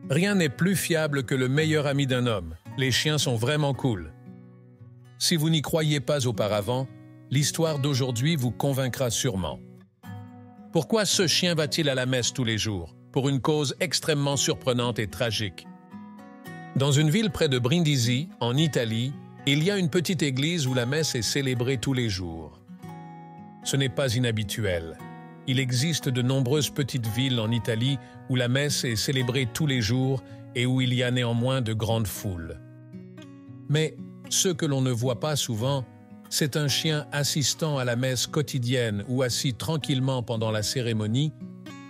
Rien n'est plus fiable que le meilleur ami d'un homme. Les chiens sont vraiment cool. Si vous n'y croyiez pas auparavant, l'histoire d'aujourd'hui vous convaincra sûrement. Pourquoi ce chien va-t-il à la messe tous les jours? Pour une cause extrêmement surprenante et tragique. Dans une ville près de Brindisi, en Italie, il y a une petite église où la messe est célébrée tous les jours. Ce n'est pas inhabituel. Il existe de nombreuses petites villes en Italie où la messe est célébrée tous les jours et où il y a néanmoins de grandes foules. Mais ce que l'on ne voit pas souvent, c'est un chien assistant à la messe quotidienne ou assis tranquillement pendant la cérémonie,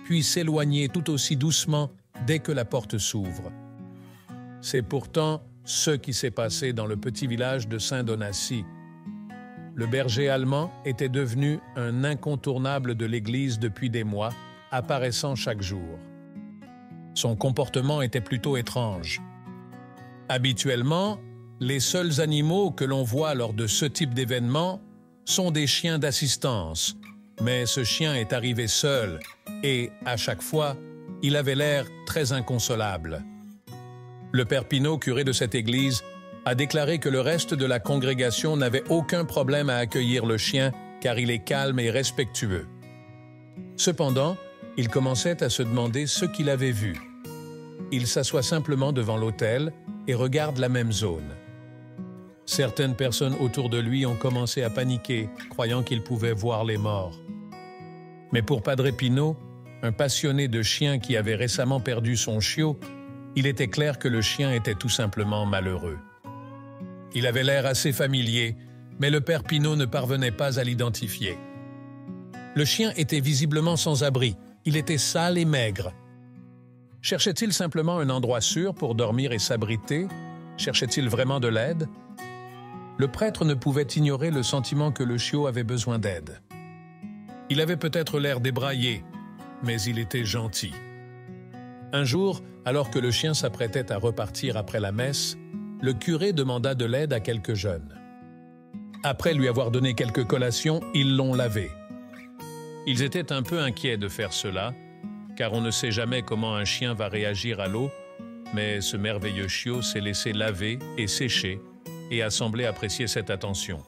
puis s'éloigner tout aussi doucement dès que la porte s'ouvre. C'est pourtant ce qui s'est passé dans le petit village de Saint-Donassi. Le berger allemand était devenu un incontournable de l'église depuis des mois, apparaissant chaque jour. Son comportement était plutôt étrange. Habituellement, les seuls animaux que l'on voit lors de ce type d'événement sont des chiens d'assistance, mais ce chien est arrivé seul et, à chaque fois, il avait l'air très inconsolable. Le père Pinault, curé de cette église, a déclaré que le reste de la congrégation n'avait aucun problème à accueillir le chien car il est calme et respectueux. Cependant, il commençait à se demander ce qu'il avait vu. Il s'assoit simplement devant l'autel et regarde la même zone. Certaines personnes autour de lui ont commencé à paniquer, croyant qu'ils pouvaient voir les morts. Mais pour Padre Pinault, un passionné de chiens qui avait récemment perdu son chiot, il était clair que le chien était tout simplement malheureux. Il avait l'air assez familier, mais le père Pinault ne parvenait pas à l'identifier. Le chien était visiblement sans abri, il était sale et maigre. Cherchait-il simplement un endroit sûr pour dormir et s'abriter? Cherchait-il vraiment de l'aide? Le prêtre ne pouvait ignorer le sentiment que le chiot avait besoin d'aide. Il avait peut-être l'air débraillé, mais il était gentil. Un jour, alors que le chien s'apprêtait à repartir après la messe, le curé demanda de l'aide à quelques jeunes. Après lui avoir donné quelques collations, ils l'ont lavé. Ils étaient un peu inquiets de faire cela, car on ne sait jamais comment un chien va réagir à l'eau, mais ce merveilleux chiot s'est laissé laver et sécher et a semblé apprécier cette attention.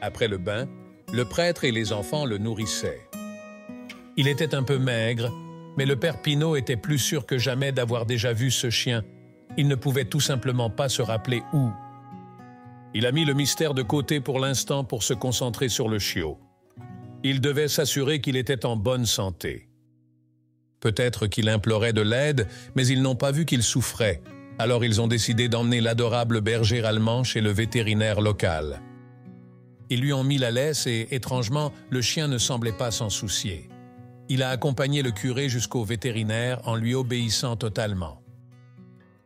Après le bain, le prêtre et les enfants le nourrissaient. Il était un peu maigre, mais le père Pinault était plus sûr que jamais d'avoir déjà vu ce chien. Il ne pouvait tout simplement pas se rappeler où. Il a mis le mystère de côté pour l'instant pour se concentrer sur le chiot. Il devait s'assurer qu'il était en bonne santé. Peut-être qu'il implorait de l'aide, mais ils n'ont pas vu qu'il souffrait. Alors ils ont décidé d'emmener l'adorable berger allemand chez le vétérinaire local. Ils lui ont mis la laisse et, étrangement, le chien ne semblait pas s'en soucier. Il a accompagné le curé jusqu'au vétérinaire en lui obéissant totalement.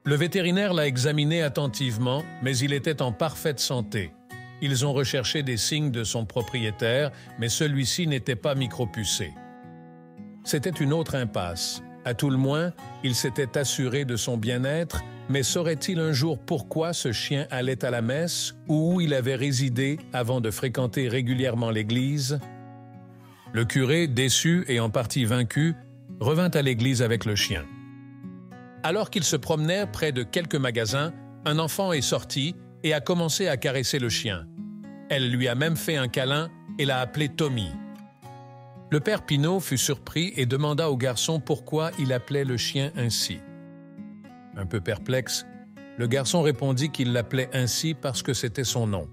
Le vétérinaire l'a examiné attentivement, mais il était en parfaite santé. Ils ont recherché des signes de son propriétaire, mais celui-ci n'était pas micropucé. C'était une autre impasse. À tout le moins, il s'était assuré de son bien-être, mais saurait-il un jour pourquoi ce chien allait à la messe ou où il avait résidé avant de fréquenter régulièrement l'église? Le curé, déçu et en partie vaincu, revint à l'église avec le chien. Alors qu'il se promenait près de quelques magasins, un enfant est sorti et a commencé à caresser le chien. Elle lui a même fait un câlin et l'a appelé Tommy. Le père Pinault fut surpris et demanda au garçon pourquoi il appelait le chien ainsi. Un peu perplexe, le garçon répondit qu'il l'appelait ainsi parce que c'était son nom.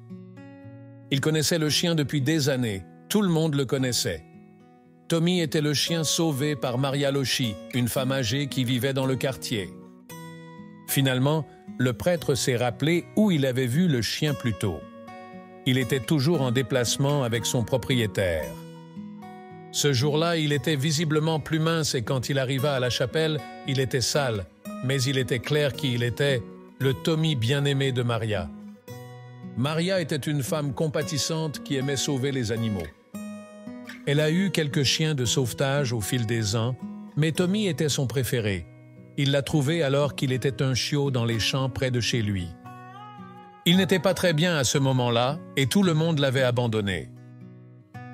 Il connaissait le chien depuis des années, tout le monde le connaissait. Tommy était le chien sauvé par Maria Loschi, une femme âgée qui vivait dans le quartier. Finalement, le prêtre s'est rappelé où il avait vu le chien plus tôt. Il était toujours en déplacement avec son propriétaire. Ce jour-là, il était visiblement plus mince et quand il arriva à la chapelle, il était sale, mais il était clair qui il était, le Tommy bien-aimé de Maria. Maria était une femme compatissante qui aimait sauver les animaux. Elle a eu quelques chiens de sauvetage au fil des ans, mais Tommy était son préféré. Il l'a trouvé alors qu'il était un chiot dans les champs près de chez lui. Il n'était pas très bien à ce moment-là et tout le monde l'avait abandonné.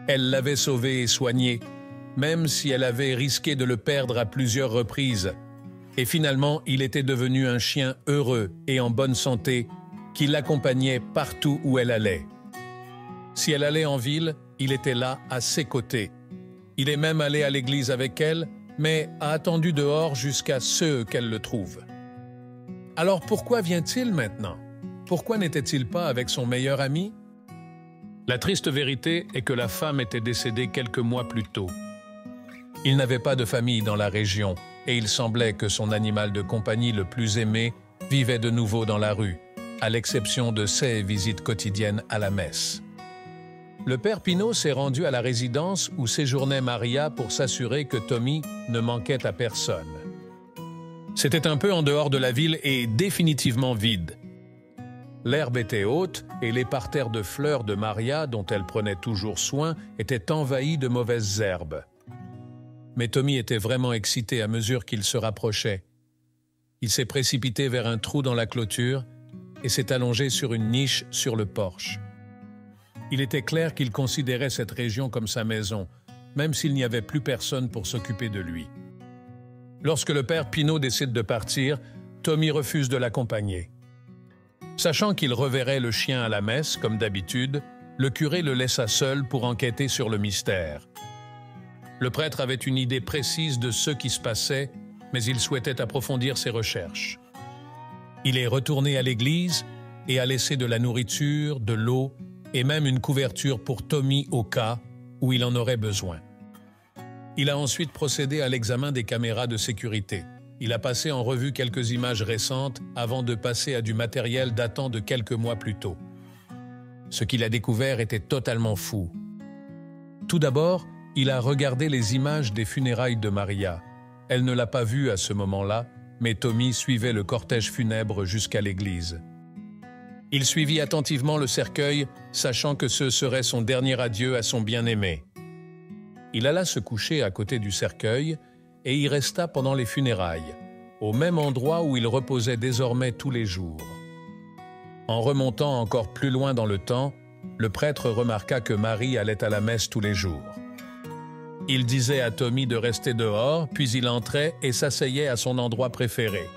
Elle l'avait sauvé et soigné, même si elle avait risqué de le perdre à plusieurs reprises. Et finalement, il était devenu un chien heureux et en bonne santé qui l'accompagnait partout où elle allait. Si elle allait en ville, il était là à ses côtés. Il est même allé à l'église avec elle, mais a attendu dehors jusqu'à ce qu'elle le trouve. Alors pourquoi vient-il maintenant? Pourquoi n'était-il pas avec son meilleur ami? La triste vérité est que la femme était décédée quelques mois plus tôt. Il n'avait pas de famille dans la région et il semblait que son animal de compagnie le plus aimé vivait de nouveau dans la rue, à l'exception de ses visites quotidiennes à la messe. Le père Pinault s'est rendu à la résidence où séjournait Maria pour s'assurer que Tommy ne manquait à personne. C'était un peu en dehors de la ville et définitivement vide. L'herbe était haute et les parterres de fleurs de Maria, dont elle prenait toujours soin, étaient envahis de mauvaises herbes. Mais Tommy était vraiment excité à mesure qu'il se rapprochait. Il s'est précipité vers un trou dans la clôture et s'est allongé sur une niche sur le porche. Il était clair qu'il considérait cette région comme sa maison, même s'il n'y avait plus personne pour s'occuper de lui. Lorsque le père Pinault décide de partir, Tommy refuse de l'accompagner. Sachant qu'il reverrait le chien à la messe, comme d'habitude, le curé le laissa seul pour enquêter sur le mystère. Le prêtre avait une idée précise de ce qui se passait, mais il souhaitait approfondir ses recherches. Il est retourné à l'église et a laissé de la nourriture, de l'eau et même une couverture pour Tommy au cas où il en aurait besoin. Il a ensuite procédé à l'examen des caméras de sécurité. Il a passé en revue quelques images récentes avant de passer à du matériel datant de quelques mois plus tôt. Ce qu'il a découvert était totalement fou. Tout d'abord, il a regardé les images des funérailles de Maria. Elle ne l'a pas vue à ce moment-là, mais Tommy suivait le cortège funèbre jusqu'à l'église. Il suivit attentivement le cercueil, sachant que ce serait son dernier adieu à son bien-aimé. Il alla se coucher à côté du cercueil et y resta pendant les funérailles, au même endroit où il reposait désormais tous les jours. En remontant encore plus loin dans le temps, le prêtre remarqua que Marie allait à la messe tous les jours. Il disait à Tommy de rester dehors, puis il entrait et s'asseyait à son endroit préféré.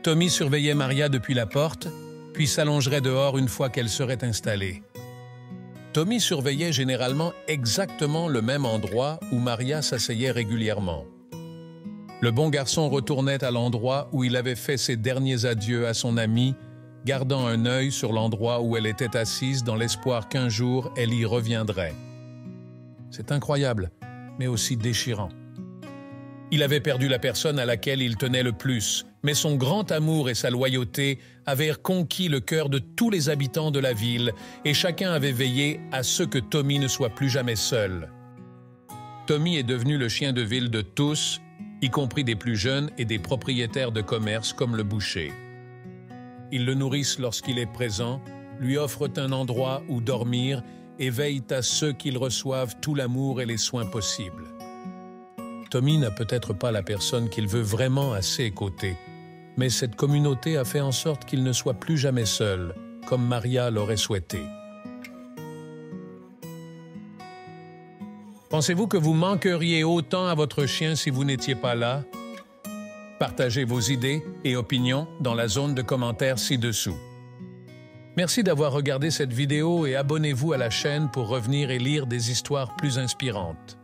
Tommy surveillait Maria depuis la porte, puis s'allongerait dehors une fois qu'elle serait installée. Tommy surveillait généralement exactement le même endroit où Maria s'asseyait régulièrement. Le bon garçon retournait à l'endroit où il avait fait ses derniers adieux à son amie, gardant un œil sur l'endroit où elle était assise dans l'espoir qu'un jour elle y reviendrait. C'est incroyable, mais aussi déchirant. Il avait perdu la personne à laquelle il tenait le plus, mais son grand amour et sa loyauté avaient conquis le cœur de tous les habitants de la ville et chacun avait veillé à ce que Tommy ne soit plus jamais seul. Tommy est devenu le chien de ville de tous, y compris des plus jeunes et des propriétaires de commerce comme le boucher. Ils le nourrissent lorsqu'il est présent, lui offrent un endroit où dormir et veillent à ce qu'il reçoive tout l'amour et les soins possibles. Tommy n'a peut-être pas la personne qu'il veut vraiment à ses côtés, mais cette communauté a fait en sorte qu'il ne soit plus jamais seul, comme Maria l'aurait souhaité. Pensez-vous que vous manqueriez autant à votre chien si vous n'étiez pas là? Partagez vos idées et opinions dans la zone de commentaires ci-dessous. Merci d'avoir regardé cette vidéo et abonnez-vous à la chaîne pour revenir et lire des histoires plus inspirantes.